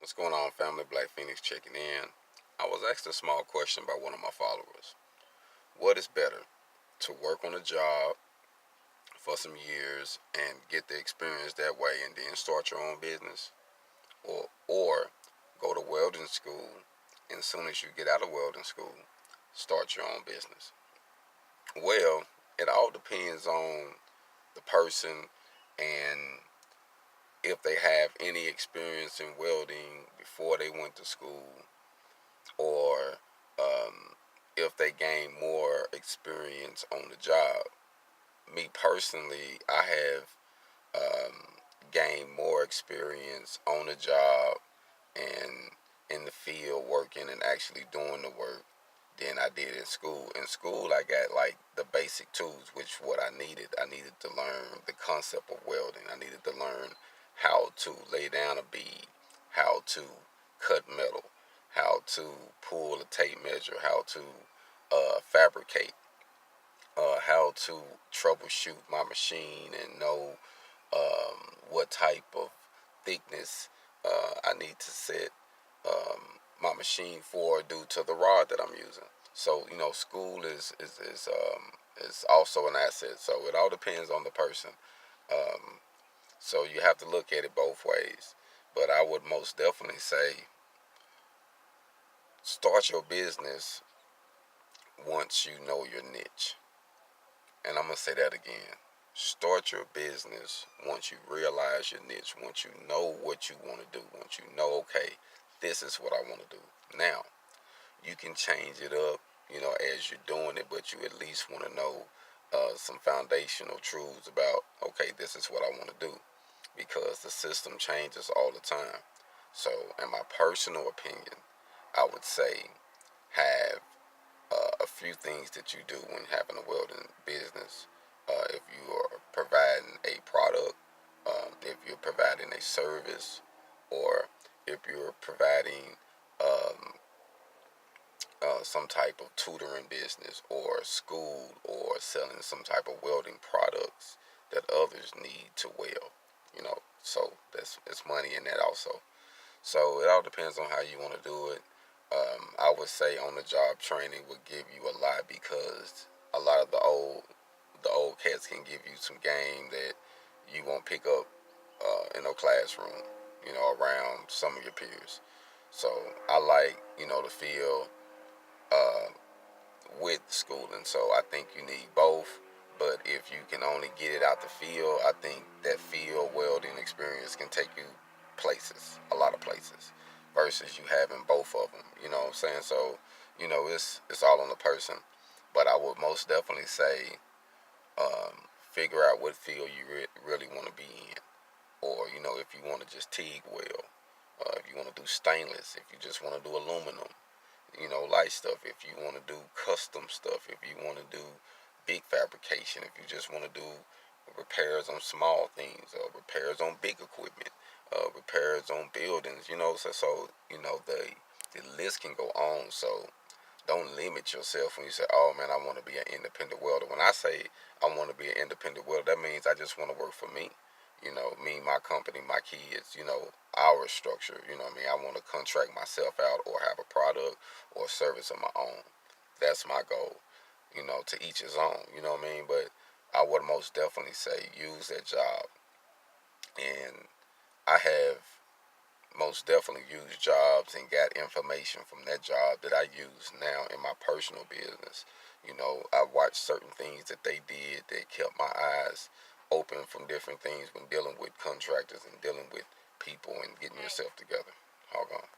What's going on, family? Black Phoenix checking in. I was asked a small question by one of my followers. What is better, to work on a job for some years and get the experience that way and then start your own business? Or go to welding school and as soon as you get out of welding school, start your own business? Well, it all depends on the person and if they have any experience in welding before they went to school, or if they gain more experience on the job. Me personally, I have um, gained more experience on the job and in the field working and actually doing the work than I did in school. In school, I got like the basic tools, which what I needed. I needed to learn the concept of welding. I needed to learn how to lay down a bead, how to cut metal, how to pull a tape measure, how to fabricate, how to troubleshoot my machine and know what type of thickness I need to set my machine for due to the rod that I'm using. So school is also an asset. So it all depends on the person. Um, so you have to look at it both ways. But I would most definitely say start your business once you know your niche. And I'm going to say that again. Start your business once you realize your niche, once you know what you want to do, once you know, okay, this is what I want to do. Now, you can change it up, as you're doing it, but you at least want to know some foundational truths about, okay, this is what I want to do, because the system changes all the time. So, in my personal opinion, I would say have a few things that you do when having a welding business. If you are providing a product, if you're providing a service, or if you're providing um, some type of tutoring business or school, or selling some type of welding products that others need to weld. So it's money in that also. So it all depends on how you want to do it. I would say on the job training would give you a lot, because a lot of the old cats can give you some game that you won't pick up in a classroom, around some of your peers. So I like the field uh, with schooling. So I think you need both. But if you can only get it out the field, I think that field welding experience can take you places, a lot of places, versus you having both of them. You know what I'm saying? So it's all on the person. But I would most definitely say figure out what field you really want to be in, or if you want to just TIG weld, if you want to do stainless, if you just want to do aluminum, light stuff, if you want to do custom stuff, if you want to do big fabrication, if you just want to do repairs on small things, repairs on big equipment, repairs on buildings, the list can go on. So don't limit yourself when you say, oh man, I want to be an independent welder. When I say I want to be an independent welder, that means I just want to work for me. Me, my company, my kids, our structure. What I mean? I want to contract myself out or have a product or service of my own. That's my goal. To each his own. You know what I mean? But I would most definitely say use that job. And I have most definitely used jobs and got information from that job that I use now in my personal business. I watched certain things that they did that kept my eyes open from different things when dealing with contractors and dealing with people and getting yourself together. Hold on.